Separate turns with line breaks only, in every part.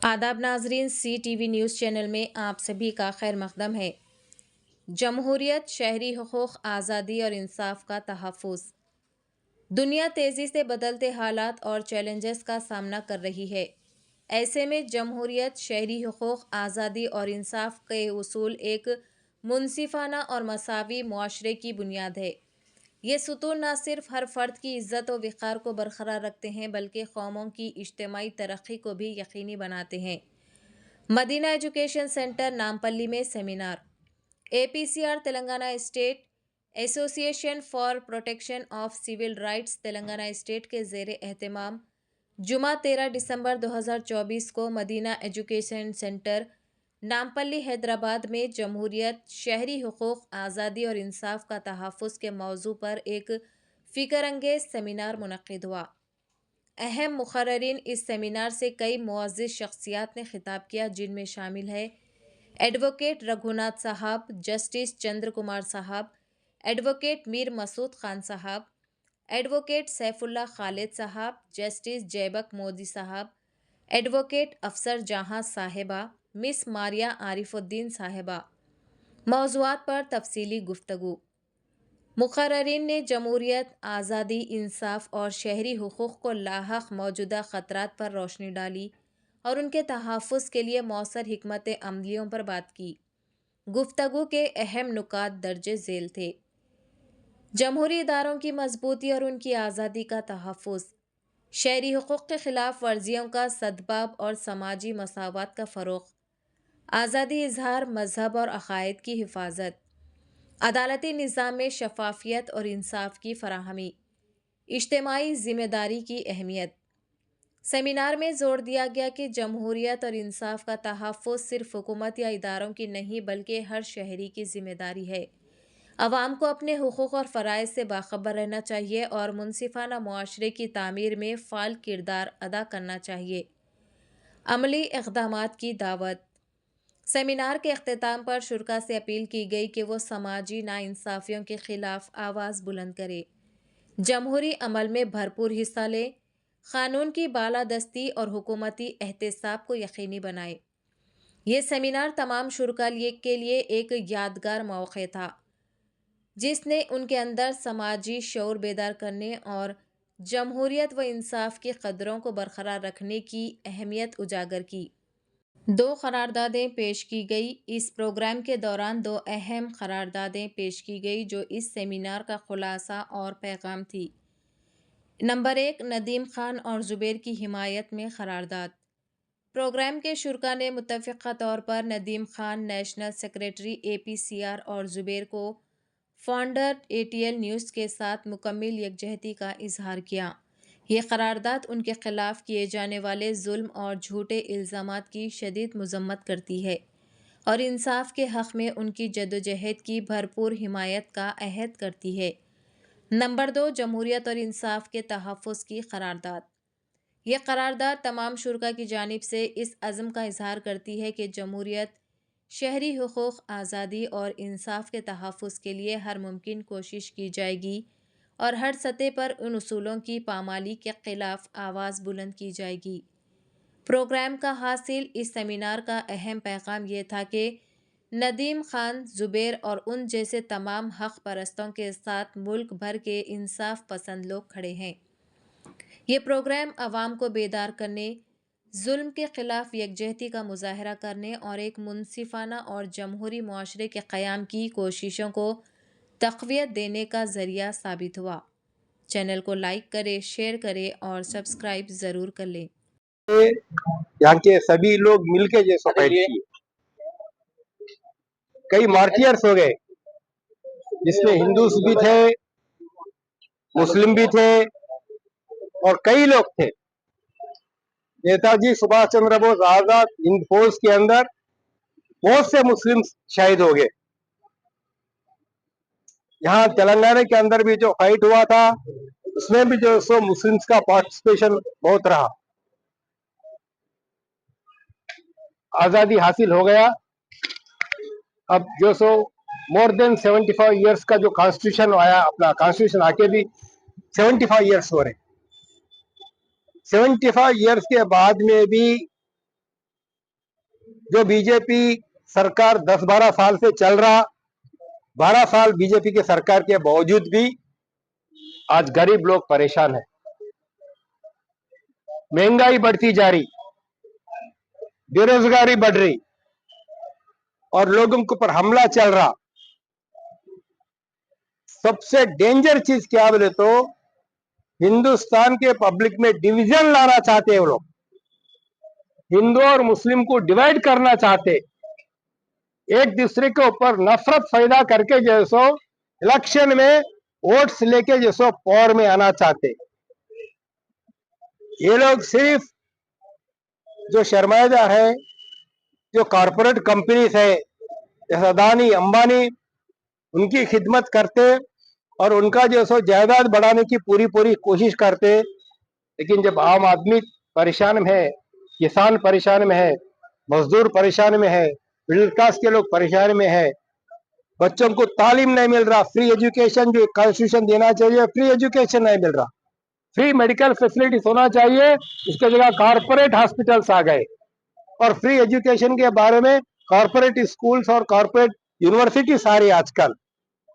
आदाब नाजरीन, CTV news channel में आप सभी का खैर मकदम है। जमहूरियत, शहरी हुकूक, आज़ादी और इंसाफ का तहफ़्फ़ुज़। दुनिया तेज़ी से बदलते हालात और चैलेंजेस का सामना कर रही है। ऐसे में जमहूरियत, शहरी हुकूक, आज़ादी और इंसाफ के उसूल एक मुनसिफ़ाना और मसावी मुआशरे की बुनियाद है। ये सुतून न सिर्फ हर फर्द की इज़्ज़त और वक़ार को बरकरार रखते हैं, बल्कि कौमों की इज्तिमाई तरक्की को भी यकीनी बनाते हैं। मदीना एजुकेशन सेंटर नामपल्ली में seminar. APCR Telangana state association for protection of civil rights Telangana state के ज़ेर एहतमाम जुमा 13 दिसंबर 2024 को मदीना एजुकेशन सेंटर नामपल्ली हैदराबाद में जमहूरियत, शहरी हुकूक, आज़ादी और इंसाफ का तहफ़्फ़ुज़ के मौजू पर एक फ़िक्र अंगेज़ सेमिनार मुनक़्क़िद हुआ। अहम मुक़र्रिरीन इस सेमिनार से कई मुअज़्ज़िज़ शख्सियात ने खिताब किया, जिनमें शामिल है एडवोकेट रघुनाथ साहब, जस्टिस चंद्र कुमार साहब, एडवोकेट मीर मसूद खान साहब, एडवोकेट सैफुल्ला खालिद साहब, जस्टिस जैबक मोदी साहब, एडवोकेट अफसर जहां साहिबा, मिस मारिया आरिफुद्दीन साहिबा। मौज़ूआत पर तफसीली गुफ्तगू। मुक़र्रिरीन ने जमहूरियत, आज़ादी, इंसाफ और शहरी हुकूक़ को लाहक़ मौजूदा ख़तरात पर रोशनी डाली और उनके तहफ़्फ़ुज़ के लिए मौसर हिकमत अमलियों पर बात की। गुफ्तगू के अहम नुकात दर्ज झेल थे। जमहूरी इदारों की मजबूती और उनकी आज़ादी का तहफ़्फ़ुज़, शहरी हुकूक़ के ख़िलाफ़ वर्जियों का सद्भाव और समाजी मसावत का फ़रोग़, आज़ादी इज़हार, मज़हब और अक़ायद की हिफाजत, अदालती निज़ाम में शफ़ाफ़ियत और इंसाफ की फ़राहमी, इज्तिमाई ज़िम्मेदारी की अहमियत। सेमिनार में जोर दिया गया कि जमहूरियत और इंसाफ का तहफ़्फ़ुज़ सिर्फ हुकूमत या इदारों की नहीं, बल्कि हर शहरी की ज़िम्मेदारी है। अवाम को अपने हुकूक़ और फ़राइज़ से बाखबर रहना चाहिए और मुनसिफ़ाना मुआशरे की तामीर में फ़ाल किरदार अदा करना चाहिए। अमली इक़दामात की दावत। सेमिनार के अख्तिताम पर शुरा से अपील की गई कि वो समाजी नाइंसाफ़ियों के ख़िलाफ़ आवाज़ बुलंद करे, जमहूरी अमल में भरपूर हिस्सा ले, क़ानून की बालादस्ती और हुकूमती एहतसाब को यकीनी बनाए। ये सेमिनार तमाम शुरा के लिए एक यादगार मौक़ा था, जिसने उनके अंदर समाजी शऊर बेदार करने और जमहूरियत व इंसाफ की कदरों को बरकरार रखने की अहमियत उजागर की। 2 करारदादें पेश की गई। इस प्रोग्राम के दौरान 2 अहम करारदादें पेश की गई, जो इस सेमिनार का खुलासा और पैगाम थी। नंबर 1, नदीम खान और ज़ुबैर की हिमायत में करारदाद। प्रोग्राम के शुरा ने मुत्तफ़िक़ा तौर पर Nadeem Khan, national secretary APCR और ज़ुबैर को फाउंडर ATL न्यूज़ के साथ मुकम्मल यकजहती का इजहार किया। ये करारदाद उनके ख़िलाफ़ किए जाने वाले जुल्म और झूठे इल्ज़ामात की शदीद मज़म्मत करती है और इंसाफ के हक़ में उनकी जद्दोजहद की भरपूर हिमायत का अहद करती है। नंबर 2, जमहूरियत और इंसाफ के तहफ़्फ़ुज़ की करारदाद। यह करारदाद तमाम शुरा की जानिब से इस अज़्म का इजहार करती है कि जमहूरियत, शहरी हुकूक़, आज़ादी और इंसाफ के तहफ़्फ़ुज़ के लिए हर मुमकिन कोशिश की जाएगी और हर सतह पर उन उसूलों की पामाली के ख़िलाफ़ आवाज़ बुलंद की जाएगी। प्रोग्राम का हासिल इस सेमिनार का अहम पैगाम यह था कि नदीम खान, ज़ुबैर और उन जैसे तमाम हक़ परस्तों के साथ मुल्क भर के इंसाफ पसंद लोग खड़े हैं। ये प्रोग्राम अवाम को बेदार करने, जुल्म के ख़िलाफ़ यकजहती का मुज़ाहरा करने और एक मुनसिफ़ाना और जमहूरी मुआशरे के क़याम की कोशिशों को तक़वियत देने का ज़रिया साबित हुआ। चैनल को लाइक करें, शेयर करें और सब्सक्राइब ज़रूर कर लें।
यहाँ के सभी लोग मिलके जैसे फाइट किए, कई मार्टियर्स हो गए, जिसमें हिंदूस भी थे, मुस्लिम भी थे और कई लोग थे। नेताजी सुभाष चंद्र बोस आजाद हिंद फौज के अंदर बहुत से मुस्लिम शहीद हो गए। यहाँ तेलंगाना के अंदर भी जो फाइट हुआ था, उसमें भी जो सो मुस्लिम्स का पार्टिसिपेशन बहुत रहा। आजादी हासिल हो गया। अब जो सो मोर देन 75 इयर्स का जो कॉन्स्टिट्यूशन आया, अपना कॉन्स्टिट्यूशन आके भी 75 इयर्स हो रहे। 75 इयर्स के बाद में भी जो बीजेपी सरकार 10-12 साल से चल रहा, 12 साल बीजेपी के सरकार के बावजूद भी आज गरीब लोग परेशान है। महंगाई बढ़ती जा रही, बेरोजगारी बढ़ रही और लोगों के ऊपर हमला चल रहा। सबसे डेंजर चीज क्या बोले तो हिंदुस्तान के पब्लिक में डिवीजन लाना चाहते हैं वो लोग, हिंदू और मुस्लिम को डिवाइड करना चाहते, एक दूसरे के ऊपर नफरत पैदा करके जैसो इलेक्शन में वोट्स लेके जैसो पावर में आना चाहते। ये लोग सिर्फ जो सरमाएदार है, जो कॉरपोरेट कंपनीज है जैसे अदानी अंबानी, उनकी खिदमत करते और उनका जो सो जायदाद बढ़ाने की पूरी पूरी कोशिश करते। लेकिन जब आम आदमी परेशान में है, किसान परेशान में है, मजदूर परेशान में है, मिडिल क्लास के लोग परेशान में है, बच्चों को तालीम नहीं मिल रहा, फ्री एजुकेशन जो कॉन्स्टिट्यूशन देना चाहिए फ्री एजुकेशन नहीं मिल रहा, फ्री मेडिकल फैसिलिटीज होना चाहिए, इसके जगह कॉर्पोरेट हॉस्पिटल्स आ गए और फ्री एजुकेशन के बारे में कॉर्पोरेट स्कूल्स और कॉर्पोरेट यूनिवर्सिटी सारी आजकल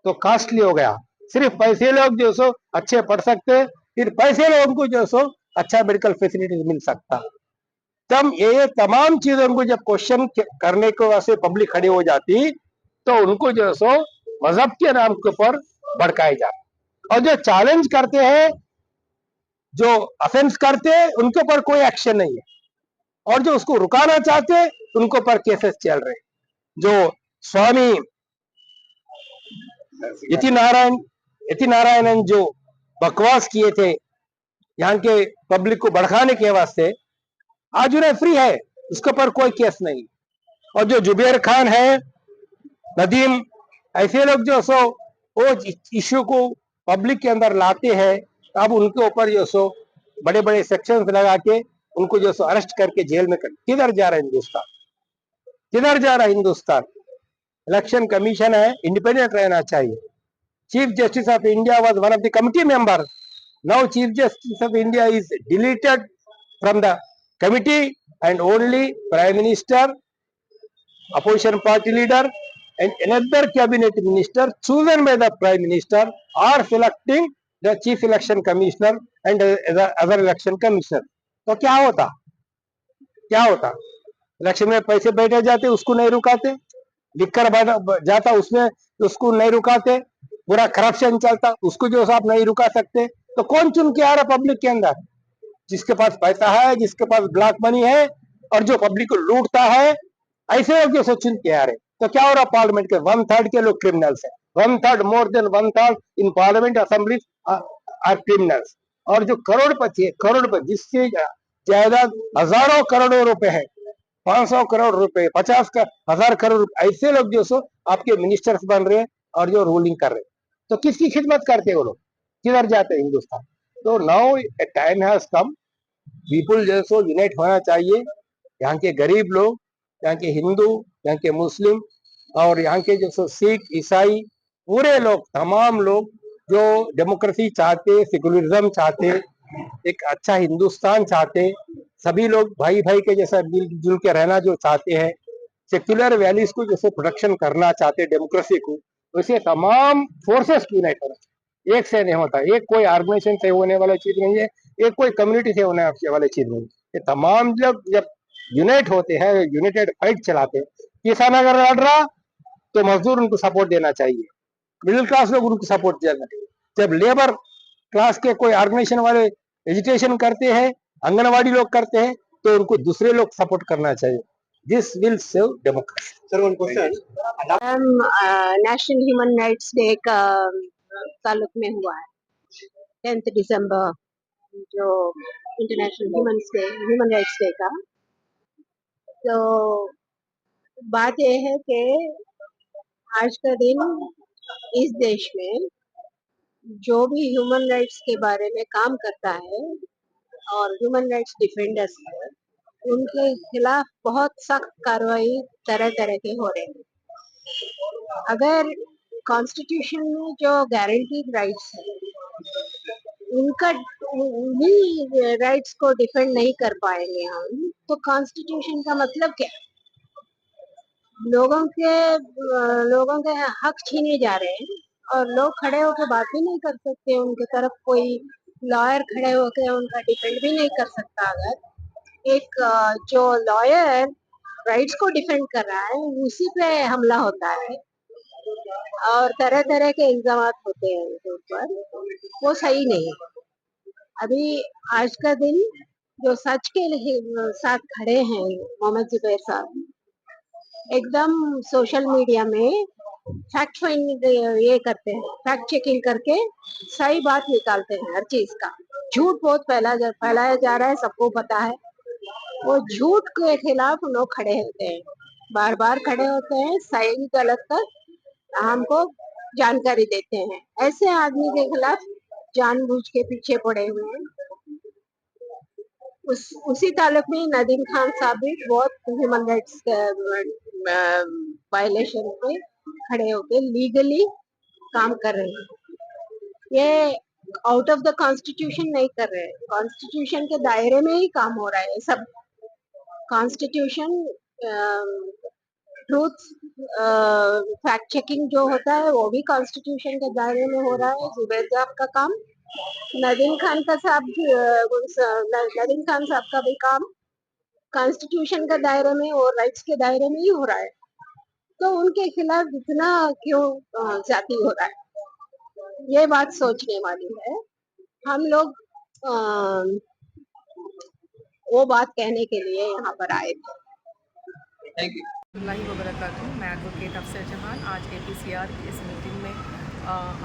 तो कॉस्टली हो गया। सिर्फ पैसे लोग जो सो अच्छे पढ़ सकते, फिर पैसे लोगों को जो सो अच्छा मेडिकल फैसिलिटीज मिल सकता। तब ये तमाम चीजों को जब क्वेश्चन करने को वैसे पब्लिक खड़ी हो जाती तो उनको जो सो मजहब के नाम के ऊपर भड़काए जाते और जो चैलेंज करते हैं, जो अफेंस करते हैं, उनके ऊपर कोई एक्शन नहीं है और जो उसको रुकाना चाहते हैं उनके ऊपर केसेस चल रहे हैं। जो स्वामी यति नारायणन जो बकवास किए थे यहाँ के पब्लिक को भड़काने के वास्ते, आज उन्हें फ्री है, उसके ऊपर कोई केस नहीं। और जो जुबेर खान है, नदीम, ऐसे लोग जो सो वो इश्यू को पब्लिक के अंदर लाते हैं, अब उनके ऊपर जो सो बड़े बड़े सेक्शंस लगा के उनको जो सो अरेस्ट करके जेल में कर। किधर जा रहा है हिंदुस्तान, किधर जा रहा है हिंदुस्तान? इलेक्शन कमीशन है, इंडिपेंडेंट रहना चाहिए। Chief justice of India was one of the committee member, now chief justice of India is deleted from the committee and only prime minister, opposition party leader and another cabinet minister chosen by the prime minister are selecting the chief election commissioner and the other election commissioner। तो क्या होता, क्या होता? Election में पैसे बैठे जाते, उसको नहीं रुकाते, लिखकर जाता उसमें उसको नहीं रुकाते, पूरा करप्शन चलता, उसको जो आप नहीं रुका सकते। तो कौन चुन के आ रहा पब्लिक के अंदर? जिसके पास पैसा है, जिसके पास ब्लैक मनी है और जो पब्लिक को लूटता है, ऐसे लोग जो चुन के आ रहे। तो क्या हो रहा पार्लियामेंट के 1/3 के लोग क्रिमिनल्स है, 1/3 more than 1/3 in parliament assembly are criminals. और जो करोड़पति है, करोड़पति जिससे जायदाद हजारों करोड़ों रुपए है, 500 करोड़ रुपए, 50,000 करोड़ रुपए, ऐसे लोग जो सो आपके मिनिस्टर्स बन रहे हैं और जो रूलिंग कर रहे हैं। तो किसकी खिदमत करते हैं वो लोग, किधर जाते हैं हिंदुस्तान? तो now A time has come, people जो सो यूनाइट होना चाहिए। यहाँ के गरीब लोग, यहाँ के हिंदू, यहाँ के मुस्लिम और यहाँ के जो सो सिख, ईसाई, पूरे लोग, तमाम लोग जो डेमोक्रेसी चाहते, सेकुलरिज्म चाहते, एक अच्छा हिंदुस्तान चाहते, सभी लोग भाई भाई के जैसा मिलजुल के रहना जो चाहते हैं, सेक्युलर वैल्यूज को जैसे प्रोटेक्शन करना चाहते, डेमोक्रेसी को, वैसे तमाम फोर्सेस यूनाइट होना चाहिए। एक से नहीं होता, एक कोई ऑर्गेनाइजेशन से होने वाला चीज नहीं है, एक कोई कम्युनिटी से होने वाली चीज नहीं है। ये तमाम लोग जब यूनाइट होते हैं, यूनाइटेड फाइट चलाते हैं, किसान अगर लड़ रहा तो मजदूर उनको सपोर्ट देना चाहिए, मिडिल क्लास लोग उनको सपोर्ट देना चाहिए। जब लेबर क्लास के कोई ऑर्गेनाइजेशन वाले एजुकेशन करते हैं, आंगनवाड़ी लोग करते हैं, तो उनको दूसरे लोग सपोर्ट करना चाहिए। This will save democracy. Sir one question
national human rights day का ताल्लुक में हुआ है 10 दिसंबर, जो इंटरनेशनल ह्यूमन राइट्स डे का। तो बात यह है कि आज का दिन इस देश में जो भी ह्यूमन राइट्स के बारे में काम करता है और ह्यूमन राइट्स डिफेंडर्स है, उनके खिलाफ बहुत सख्त कार्रवाई तरह तरह के हो रहे हैं। अगर कॉन्स्टिट्यूशन में जो गारंटीड राइट्स है, उनका उन्हीं राइट्स को डिफेंड नहीं कर पाएंगे हम, तो कॉन्स्टिट्यूशन का मतलब क्या? लोगों के हक छीने जा रहे हैं और लोग खड़े होकर बात भी नहीं कर सकते, उनके तरफ कोई लॉयर खड़े होकर उनका डिफेंड भी नहीं कर सकता। अगर एक जो लॉयर राइट्स को डिफेंड कर रहा है उसी पे हमला होता है और तरह तरह के इल्जाम होते हैं उनके ऊपर, वो सही नहीं है। अभी आज का दिन जो सच के साथ खड़े हैं मोहम्मद जुबैर साहब, एकदम सोशल मीडिया में फैक्ट फाइंडिंग ये करते हैं, फैक्ट चेकिंग करके सही बात निकालते हैं हर चीज का। झूठ बहुत फैलाया जा रहा है, सबको पता है। वो झूठ के खिलाफ लोग खड़े होते हैं, बार बार खड़े होते हैं, सही गलत का हमको जानकारी देते हैं। ऐसे आदमी के खिलाफ जानबूझ के पीछे पड़े हुए हैं। उसी ताल्लुक में नदीम खान साहब भी बहुत ह्यूमन राइट्स वायलेशन पे खड़े होके लीगली काम कर रहे हैं। ये आउट ऑफ द कॉन्स्टिट्यूशन नहीं कर रहे हैं, कॉन्स्टिट्यूशन के दायरे में ही काम हो रहा है सब। कॉन्स्टिट्यूशन ट्रूथ फैक्ट चेकिंग जो होता है वो भी कॉन्स्टिट्यूशन के दायरे में हो रहा है। जुबैर साहब का काम, नदीम खान साहब का भी काम कॉन्स्टिट्यूशन के दायरे में और राइट्स के दायरे में ही हो रहा है। तो उनके खिलाफ इतना क्यों जाती हो रहा है, ये बात सोचने वाली है। हम लोग वो बात कहने के लिए यहाँ पर आए थे।
Thank you.
अल्लाह वबरकातुहू। मैं एडवोकेट अफसर जहान। आज APCR की इस मीटिंग में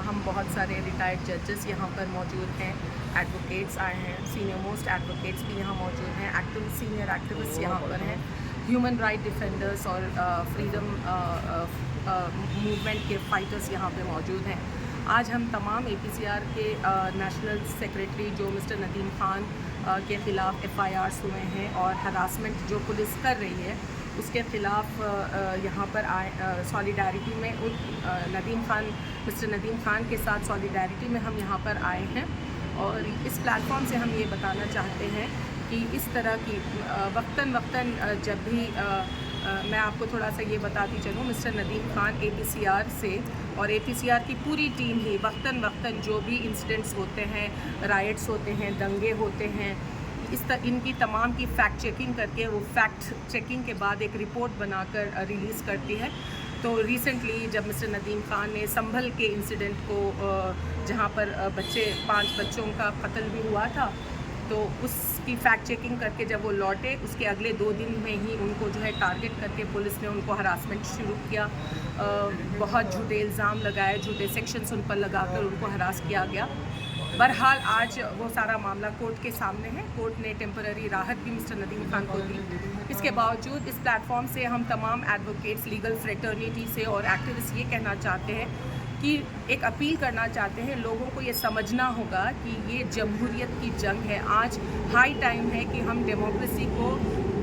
हम बहुत सारे रिटायर्ड जजेस यहाँ पर मौजूद हैं, एडवोकेट्स आए हैं, सीनियर मोस्ट एडवोकेट्स भी यहाँ मौजूद हैं, एक्टिविस्ट सीनियर एक्टिविस्ट यहाँ पर हैं, ह्यूमन राइट डिफेंडर्स और फ्रीडम मूवमेंट के फाइटर्स यहाँ पे मौजूद हैं। आज हम तमाम APCR के नेशनल सेक्रेटरी जो मिस्टर नदीम खान के ख़िलाफ़ FIRs हुए हैं और हरासमेंट जो पुलिस कर रही है उसके ख़िलाफ़ यहाँ पर आए सॉलिडारिटी में मिस्टर नदीम खान के साथ सॉलिडारिटी में हम यहाँ पर आए हैं। और इस प्लेटफॉर्म से हम ये बताना चाहते हैं कि इस तरह की वक्तन जब भी मैं आपको थोड़ा सा ये बताती चलूँ, मिस्टर नदीम खान APCR से और APCR की पूरी टीम ही वक्तन जो भी इंसिडेंट्स होते हैं, राइट्स होते हैं, दंगे होते हैं, इनकी तमाम की फैक्ट चेकिंग करके वो फैक्ट चेकिंग के बाद एक रिपोर्ट बनाकर रिलीज़ करती है। तो रिसेंटली जब मिस्टर नदीम खान ने संभल के इंसिडेंट को जहाँ पर 5 बच्चों का कत्ल भी हुआ था, तो उसकी फैक्ट चेकिंग करके जब वो लौटे उसके अगले 2 दिन में ही उनको जो है टारगेट करके पुलिस ने उनको हरासमेंट शुरू किया। बहुत झूठे इल्ज़ाम लगाए, झूठे सेक्शंस उन पर लगाकर उनको हरास किया गया। बहरहाल आज वो सारा मामला कोर्ट के सामने है। कोर्ट ने टेम्पररी राहत भी मिस्टर नदीम खान को दी। इसके बावजूद इस प्लेटफॉर्म से हम तमाम एडवोकेट्स, लीगल फ्रेटर्निटी से और एक्टिविस्ट ये कहना चाहते हैं कि एक अपील करना चाहते हैं, लोगों को ये समझना होगा कि ये जमहूरियत की जंग है। आज हाई टाइम है कि हम डेमोक्रेसी को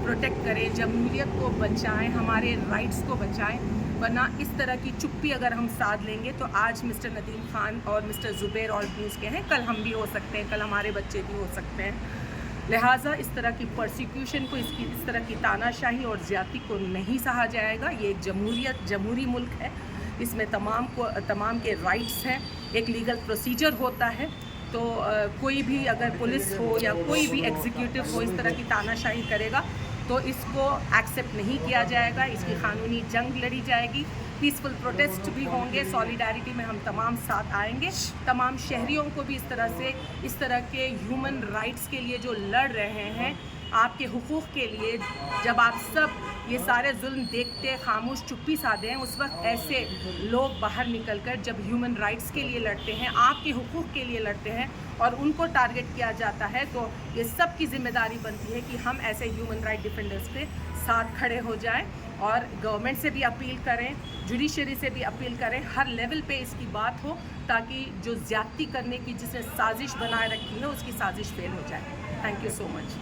प्रोटेक्ट करें, जमहूरियत को बचाएं, हमारे राइट्स को बचाएं। वरना इस तरह की चुप्पी अगर हम साध लेंगे तो आज मिस्टर नदीम खान और मिस्टर जुबैर और न्यूज़ के हैं, कल हम भी हो सकते हैं, कल हमारे बच्चे भी हो सकते हैं। लिहाजा इस तरह की परसिक्यूशन को, इस तरह की तानाशाही और ज़्यादती को नहीं सहा जाएगा। ये एक जमहूरी मुल्क है, इसमें तमाम के राइट्स हैं, एक लीगल प्रोसीजर होता है। तो कोई भी अगर पुलिस हो या कोई भी एग्जीक्यूटिव हो इस तरह की तानाशाही करेगा तो इसको एक्सेप्ट नहीं किया जाएगा। इसकी कानूनी जंग लड़ी जाएगी, पीसफुल प्रोटेस्ट भी होंगे, सॉलिडारिटी में हम तमाम साथ आएंगे। तमाम शहरियों को भी इस तरह के ह्यूमन राइट्स के लिए जो लड़ रहे हैं, आपके हुकूक़ के लिए, जब आप सब ये सारे जुल्म देखते खामोश चुप्पी साधे हैं, उस वक्त ऐसे लोग बाहर निकलकर जब ह्यूमन राइट्स के लिए लड़ते हैं, आपके हुकूक़ के लिए लड़ते हैं और उनको टारगेट किया जाता है, तो ये सब की जिम्मेदारी बनती है कि हम ऐसे ह्यूमन राइट डिफेंडर्स के साथ खड़े हो जाएं और गवर्नमेंट से भी अपील करें, जुडिशरी से भी अपील करें, हर लेवल पे इसकी बात हो ताकि जो ज़्यादती करने की जिसने साजिश बनाए रखी है उसकी साजिश फेल हो जाए। Thank you so much.